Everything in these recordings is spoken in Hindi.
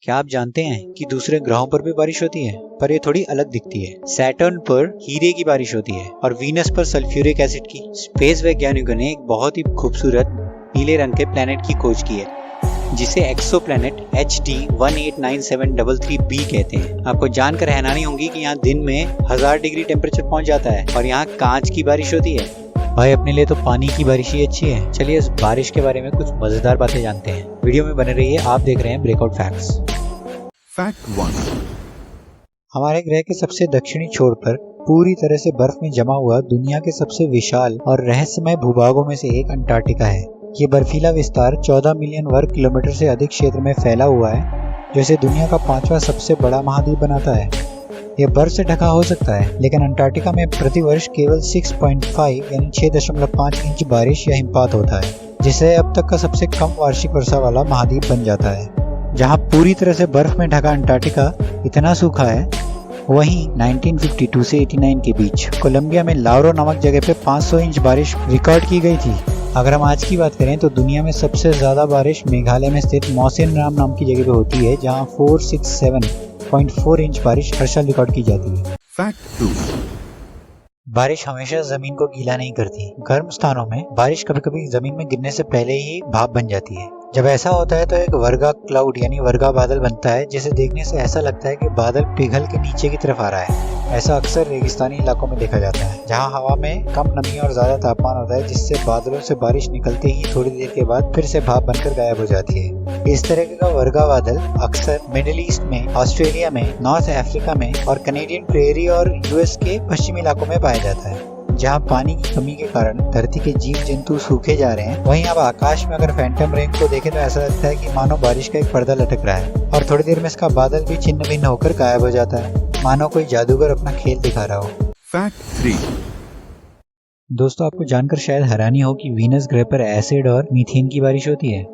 क्या आप जानते हैं कि दूसरे ग्रहों पर भी बारिश होती है, पर ये थोड़ी अलग दिखती है। सैटर्न पर हीरे की बारिश होती है और वीनस पर सल्फ्यूरिक एसिड की। स्पेस वैज्ञानिकों ने एक बहुत ही खूबसूरत नीले रंग के प्लेनेट की खोज की है, जिसे एक्सोप्लैनेट HD 189733b कहते हैं। आपको जानकर हैरानी होगी कि यहाँ दिन में 1000 डिग्री टेम्परेचर पहुँच जाता है और यहाँ कांच की बारिश होती है। भाई अपने लिए तो पानी की बारिश ही अच्छी है। चलिए इस बारिश के बारे में कुछ मजेदार बातें जानते हैं। वीडियो में बने रहिए। आप देख रहे हैं ब्रेकआउट फैक्ट्स। फैक्ट 1। हमारे ग्रह के सबसे दक्षिणी छोर पर पूरी तरह से बर्फ में जमा हुआ दुनिया के सबसे विशाल और रहस्यमय भूभागों में से एक अंटार्कटिका है। ये बर्फीला विस्तार 14 मिलियन वर्ग किलोमीटर से अधिक क्षेत्र में फैला हुआ है, जो इसे दुनिया का 5वां सबसे बड़ा महाद्वीप बनाता है। यह बर्फ से ढका हो सकता है, लेकिन अंटार्कटिका में प्रतिवर्ष केवल 6.5 यानी 6.5 इंच बारिश या हिमपात होता है, जिससे अब तक का सबसे कम वार्षिक वर्षा वाला महाद्वीप बन जाता है। जहां पूरी तरह से बर्फ में ढका अंटार्कटिका इतना सूखा है, वहीं 1952 से 89 के बीच कोलंबिया में लाउरो नामक जगह पे 500 इंच बारिश रिकॉर्ड की गई थी। अगर हम आज की बात करें तो दुनिया में सबसे ज्यादा बारिश मेघालय में स्थित मौसिनराम नाम की जगह पे होती है, जहां 467.4 इंच बारिश हर साल रिकॉर्ड की जाती है। फैक्ट 2। बारिश हमेशा जमीन को गीला नहीं करती। गर्म स्थानों में बारिश कभी कभी जमीन में गिरने से पहले ही भाप बन जाती है। जब ऐसा होता है तो एक वर्गा क्लाउड यानी वर्गा बादल बनता है, जिसे देखने से ऐसा लगता है कि बादल पिघल के नीचे की तरफ आ रहा है। ऐसा अक्सर रेगिस्तानी इलाकों में देखा जाता है, जहां हवा में कम नमी और ज्यादा तापमान होता है, जिससे बादलों से बारिश निकलते ही थोड़ी देर के बाद फिर से भाप बनकर गायब हो जाती है। इस तरह का वर्गा बादल अक्सर मिडिल ईस्ट में, ऑस्ट्रेलिया में, नॉर्थ अफ्रीका में और कैनेडियन प्रेरी और US के पश्चिमी इलाकों में पाया जाता है, जहाँ पानी की कमी के कारण धरती के जीव जंतु सूखे जा रहे हैं। वहीं अब आकाश में अगर फैंटम रेन को देखें तो ऐसा लगता है कि मानो बारिश का एक पर्दा लटक रहा है और थोड़ी देर में इसका बादल भी छिन्न भिन्न होकर गायब हो जाता है, मानो कोई जादूगर अपना खेल दिखा रहा हो। फैक्ट 3। दोस्तों, आपको जानकर शायद हैरानी हो कि वीनस ग्रह पर एसिड और मीथेन की बारिश होती है।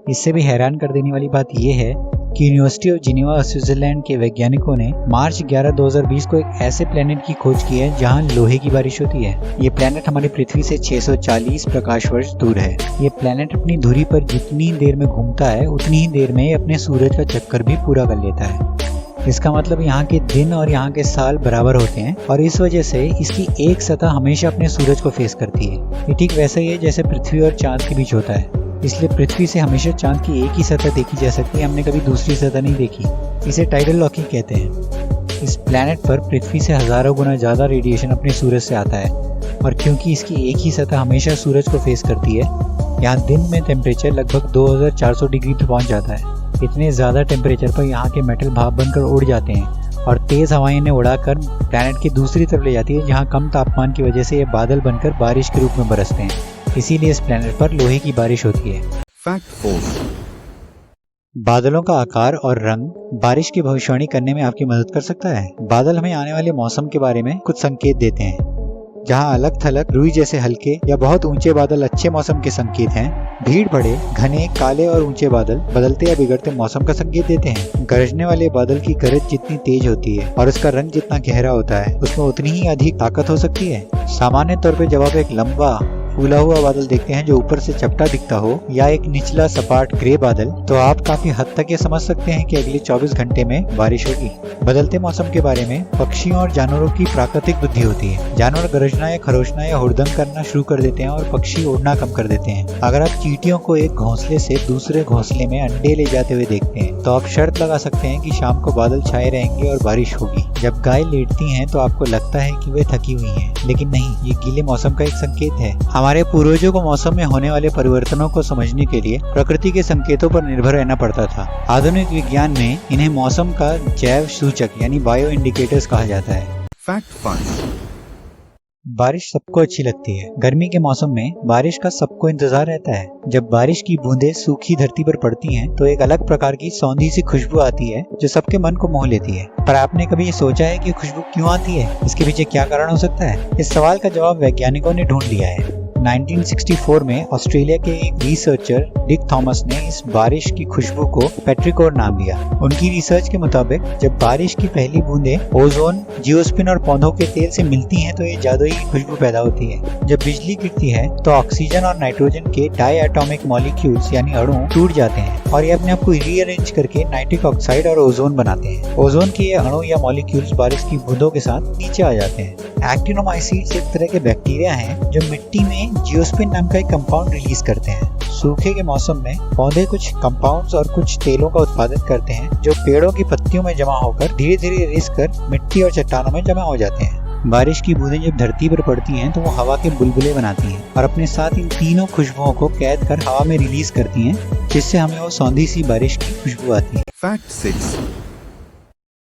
इससे भी हैरान कर देने वाली बात यह है कि यूनिवर्सिटी ऑफ जिनेवा स्विट्जरलैंड के वैज्ञानिकों ने मार्च 11, 2020 को एक ऐसे प्लेनेट की खोज की है जहां लोहे की बारिश होती है। ये प्लेनेट हमारी पृथ्वी से 640 प्रकाश वर्ष दूर है। ये प्लेनेट अपनी धुरी पर जितनी देर में घूमता है, उतनी ही देर में अपने सूरज का चक्कर भी पूरा कर लेता है। इसका मतलब यहाँ के दिन और यहाँ के साल बराबर होते हैं और इस वजह से इसकी एक सतह हमेशा अपने सूरज को फेस करती है। ये ठीक वैसा ही है जैसे पृथ्वी और चांद के बीच होता है। इसलिए पृथ्वी से हमेशा चांद की एक ही सतह देखी जा सकती है, हमने कभी दूसरी सतह नहीं देखी। इसे टाइडल लॉकिंग कहते हैं। इस प्लैनेट पर पृथ्वी से हजारों गुना ज्यादा रेडिएशन अपने सूरज से आता है और क्योंकि इसकी एक ही सतह हमेशा सूरज को फेस करती है, यहाँ दिन में टेम्परेचर लगभग 2400 डिग्री पर पहुँच जाता है। इतने ज्यादा टेम्परेचर पर यहाँ के मेटल भाप बनकर उड़ जाते हैं और तेज हवाएं इन्हें उड़ाकर प्लैनेट की दूसरी तरफ ले जाती है, जहाँ कम तापमान की वजह से ये बादल बनकर बारिश के रूप में बरसते हैं। इसीलिए इस प्लेनेट पर लोहे की बारिश होती है। फैक्ट 4। बादलों का आकार और रंग बारिश की भविष्यवाणी करने में आपकी मदद कर सकता है। बादल हमें आने वाले मौसम के बारे में कुछ संकेत देते हैं। जहां अलग थलग रुई जैसे हल्के या बहुत ऊंचे बादल अच्छे मौसम के संकेत हैं, भीड़ भरे घने काले और ऊंचे बादल बदलते या बिगड़ते मौसम का संकेत देते हैं। गरजने वाले बादल की गरज जितनी तेज होती है और उसका रंग जितना गहरा होता है, उसमें उतनी ही अधिक ताकत हो सकती है। सामान्य तौर पर जब आप एक लंबा फूला हुआ बादल देखते हैं जो ऊपर से चपटा दिखता हो, या एक निचला सपाट ग्रे बादल, तो आप काफी हद तक ये समझ सकते हैं कि अगले 24 घंटे में बारिश होगी। बदलते मौसम के बारे में पक्षियों और जानवरों की प्राकृतिक बुद्धि होती है। जानवर गरजना या खरोचना या हुड़दंग करना शुरू कर देते हैं और पक्षी उड़ना कम कर देते हैं। अगर आप चींटियों को एक घोंसले से दूसरे घोंसले में अंडे ले जाते हुए देखते हैं, तो आप शर्त लगा सकते हैं कि शाम को बादल छाए रहेंगे और बारिश होगी। जब गाय लेटती हैं तो आपको लगता है कि वे थकी हुई हैं, लेकिन नहीं, ये गीले मौसम का एक संकेत है। हमारे पूर्वजों को मौसम में होने वाले परिवर्तनों को समझने के लिए प्रकृति के संकेतों पर निर्भर रहना पड़ता था। आधुनिक विज्ञान में इन्हें मौसम का जैव सूचक यानी बायो इंडिकेटर्स कहा जाता है। फैक्ट 5। बारिश सबको अच्छी लगती है। गर्मी के मौसम में बारिश का सबको इंतजार रहता है। जब बारिश की बूंदें सूखी धरती पर पड़ती हैं, तो एक अलग प्रकार की सौंधी सी खुशबू आती है जो सबके मन को मोह लेती है। पर आपने कभी ये सोचा है कि खुशबू क्यों आती है? इसके पीछे क्या कारण हो सकता है? इस सवाल का जवाब वैज्ञानिकों ने ढूंढ लिया है। 1964 में ऑस्ट्रेलिया के एक रिसर्चर डिक थॉमस ने इस बारिश की खुशबू को पेट्रिकोर नाम दिया। उनकी रिसर्च के मुताबिक जब बारिश की पहली बूंदें ओजोन, जियोस्पिन और पौधों के तेल से मिलती हैं तो ये जादुई खुशबू पैदा होती है। जब बिजली गिरती है तो ऑक्सीजन और नाइट्रोजन के डाई एटॉमिक मॉलिक्यूल्स यानी अणु टूट जाते हैं और ये अपने आप को रीअरेंज करके नाइट्रिक ऑक्साइड और ओजोन बनाते हैं। ओजोन के ये अणु या मॉलिक्यूल्स बारिश की बूंदों के साथ नीचे आ जाते हैं। एक्टिनोमाइसीट्स एक तरह के बैक्टीरिया हैं जो मिट्टी में जियोस्पिन नाम का एक कंपाउंड रिलीज करते हैं। सूखे के मौसम में पौधे कुछ कंपाउंड्स और कुछ तेलों का उत्पादन करते हैं जो पेड़ों की पत्तियों में जमा होकर धीरे धीरे रिस कर मिट्टी और चट्टानों में जमा हो जाते हैं। बारिश की बूंदें जब धरती पर पड़ती हैं तो वो हवा के बुलबुले बनाती हैं और अपने साथ इन तीनों खुशबुओं को कैद कर हवा में रिलीज करती हैं, जिससे हमें वो सौंधी सी बारिश की खुशबू आती है। Fact 6.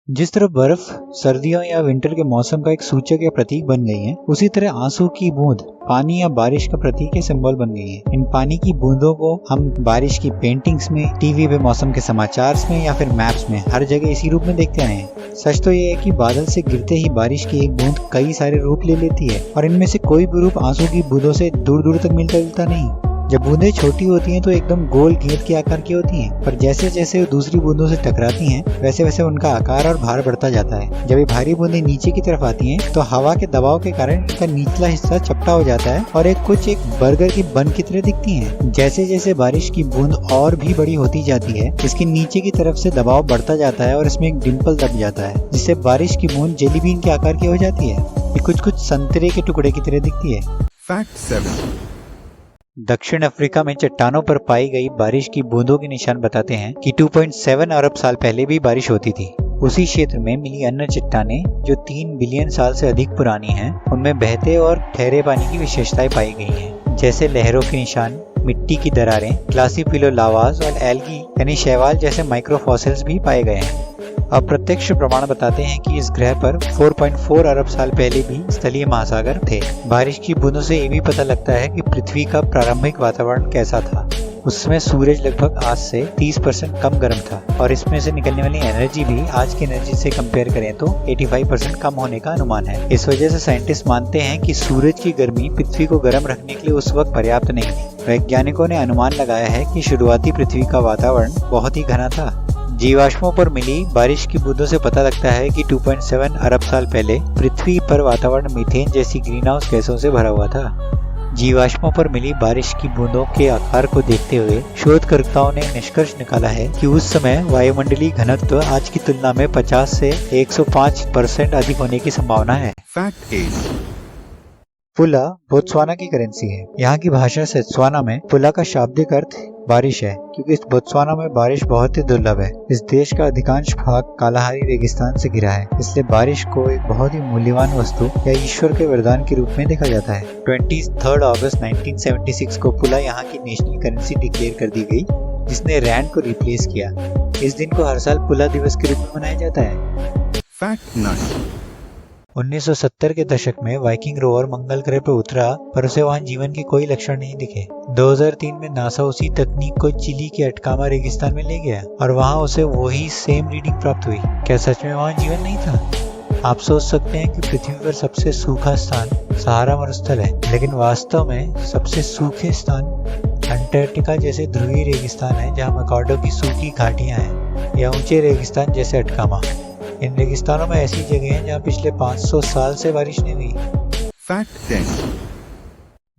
जिस तरह बर्फ सर्दियों या विंटर के मौसम का एक सूचक या प्रतीक बन गई है, उसी तरह आंसू की बूंद पानी या बारिश का प्रतीक या सिंबल बन गई है। इन पानी की बूंदों को हम बारिश की पेंटिंग्स में, टीवी पे मौसम के समाचार में या फिर मैप्स में हर जगह इसी रूप में देखते आए हैं। सच तो ये है कि बादल से गिरते ही बारिश की एक बूंद कई सारे रूप ले लेती है और इनमें से कोई भी रूप आंसू की बूंदों से दूर दूर तक मिलता जुलता नहीं। जब बूंदें छोटी होती हैं तो एकदम गोल गेंद के आकार की होती हैं, पर जैसे जैसे वो दूसरी बूंदों से टकराती हैं वैसे वैसे उनका आकार और भार बढ़ता जाता है। जब ये भारी बूंदें नीचे की तरफ आती हैं तो हवा के दबाव के कारण इनका निचला हिस्सा चपटा हो जाता है और एक बर्गर की बन की तरह दिखती हैं। जैसे जैसे बारिश की बूंद और भी बड़ी होती जाती है, इसके नीचे की तरफ से दबाव बढ़ता जाता है और इसमें एक डिम्पल दब जाता है, जिससे बारिश की बूंद जेली बीन के आकार की हो जाती है। ये कुछ संतरे के टुकड़े की तरह दिखती है। Fact 7. दक्षिण अफ्रीका में चट्टानों पर पाई गई बारिश की बूंदों के निशान बताते हैं कि 2.7 अरब साल पहले भी बारिश होती थी। उसी क्षेत्र में मिली अन्य चट्टानें जो 3 बिलियन साल से अधिक पुरानी हैं, उनमें बहते और ठहरे पानी की विशेषताएं पाई गई हैं, जैसे लहरों के निशान, मिट्टी की दरारें, ग्लासिफिलो लावास और एल्गी यानी शैवाल जैसे माइक्रोफॉसिल्स भी पाए गए हैं। अप्रत्यक्ष प्रमाण बताते हैं कि इस ग्रह पर 4.4 अरब साल पहले भी स्थलीय महासागर थे। बारिश की बूंदों से ये भी पता लगता है कि पृथ्वी का प्रारंभिक वातावरण कैसा था। उसमें सूरज लगभग आज से 30% कम गर्म था और इसमें से निकलने वाली एनर्जी भी आज की एनर्जी से कंपेयर करें तो 85% कम होने का अनुमान है। इस वजह से साइंटिस्ट मानते हैं कि सूरज की गर्मी पृथ्वी को गर्म रखने के लिए उस वक्त पर्याप्त नहीं थी। वैज्ञानिकों ने अनुमान लगाया है कि शुरुआती पृथ्वी का वातावरण बहुत ही घना था। जीवाश्मों पर मिली बारिश की बूंदों से पता लगता है कि 2.7 अरब साल पहले पृथ्वी पर वातावरण मीथेन जैसी ग्रीन हाउस गैसों से भरा हुआ था। जीवाश्मों पर मिली बारिश की बूंदों के आकार को देखते हुए शोधकर्ताओं ने निष्कर्ष निकाला है कि उस समय वायुमंडलीय घनत्व आज की तुलना में 50 से 105% अधिक होने की संभावना है। Fact 8. पुला बोत्सवाना की करेंसी है। यहाँ की भाषा सेत्सवाना में पुला का शाब्दिक अर्थ बारिश है, क्योंकि इस बोत्सवाना में बारिश बहुत ही दुर्लभ है। इस देश का अधिकांश भाग कालाहारी रेगिस्तान से घिरा है, इसलिए बारिश को एक बहुत ही मूल्यवान वस्तु या ईश्वर के वरदान के रूप में देखा जाता है। 23 अगस्त 1976 को पुला यहाँ की नेशनल करेंसी डिक्लेयर कर दी गई, जिसने रैंड को रिप्लेस किया। इस दिन को हर साल पुला दिवस के रूप में मनाया जाता है। Fact 9. 1970 के दशक में वाइकिंग रोवर मंगल ग्रह पर उतरा, पर उसे वहां जीवन के कोई लक्षण नहीं दिखे। 2003 में नासा उसी तकनीक को चिली के अटकामा रेगिस्तान में ले गया और वहां उसे वही सेम रीडिंग प्राप्त हुई। क्या सच में वहां जीवन नहीं था? आप सोच सकते हैं कि पृथ्वी पर सबसे सूखा स्थान सहारा मरुस्थल है, लेकिन वास्तव में सबसे सूखे स्थान अंटार्कटिका जैसे ध्रुवीय रेगिस्तान है, जहाँ मैकार्डो की सूखी घाटियां हैं, या ऊंचे रेगिस्तान जैसे अटकामा। इन रेगिस्तानों में ऐसी जगह हैं जहाँ पिछले 500 साल से बारिश नहीं हुई। Fact 10.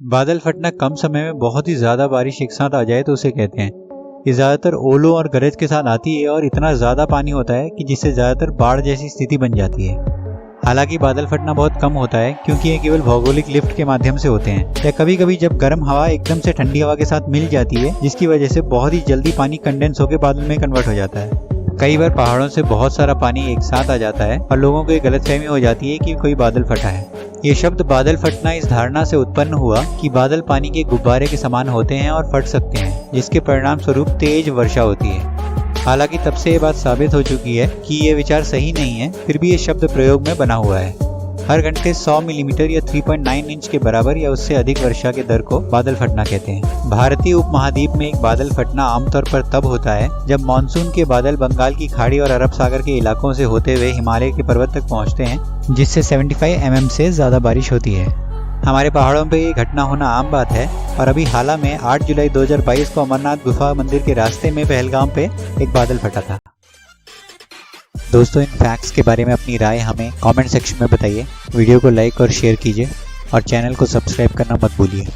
बादल फटना कम समय में बहुत ही ज्यादा बारिश एक साथ आ जाए तो उसे कहते हैं। ये ज्यादातर ओलों और गरज के साथ आती है और इतना ज्यादा पानी होता है कि जिससे ज्यादातर बाढ़ जैसी स्थिति बन जाती है। हालांकि बादल फटना बहुत कम होता है, क्योंकि ये केवल भौगोलिक लिफ्ट के माध्यम से होते हैं, या कभी कभी जब गर्म हवा एकदम से ठंडी हवा के साथ मिल जाती है, जिसकी वजह से बहुत ही जल्दी पानी कंडेंस होकर बादल में कन्वर्ट हो जाता है। कई बार पहाड़ों से बहुत सारा पानी एक साथ आ जाता है और लोगों को ये गलतफहमी हो जाती है कि कोई बादल फटा है। ये शब्द बादल फटना इस धारणा से उत्पन्न हुआ कि बादल पानी के गुब्बारे के समान होते हैं और फट सकते हैं, जिसके परिणाम स्वरूप तेज वर्षा होती है। हालांकि तब से ये बात साबित हो चुकी है कि ये विचार सही नहीं है, फिर भी ये शब्द प्रयोग में बना हुआ है। हर घंटे 100 मिलीमीटर या 3.9 इंच के बराबर या उससे अधिक वर्षा के दर को बादल फटना कहते हैं। भारतीय उपमहाद्वीप में एक बादल फटना आमतौर पर तब होता है जब मानसून के बादल बंगाल की खाड़ी और अरब सागर के इलाकों से होते हुए हिमालय के पर्वत तक पहुंचते हैं, जिससे 75 mm से ज्यादा बारिश होती है। हमारे पहाड़ों पे ये घटना होना आम बात है और अभी हाल में 8 जुलाई 2022 को अमरनाथ गुफा मंदिर के रास्ते में पहलगाम पे एक बादल फटा था। दोस्तों, इन फैक्ट्स के बारे में अपनी राय हमें कमेंट सेक्शन में बताइए। वीडियो को लाइक और शेयर कीजिए और चैनल को सब्सक्राइब करना मत भूलिए।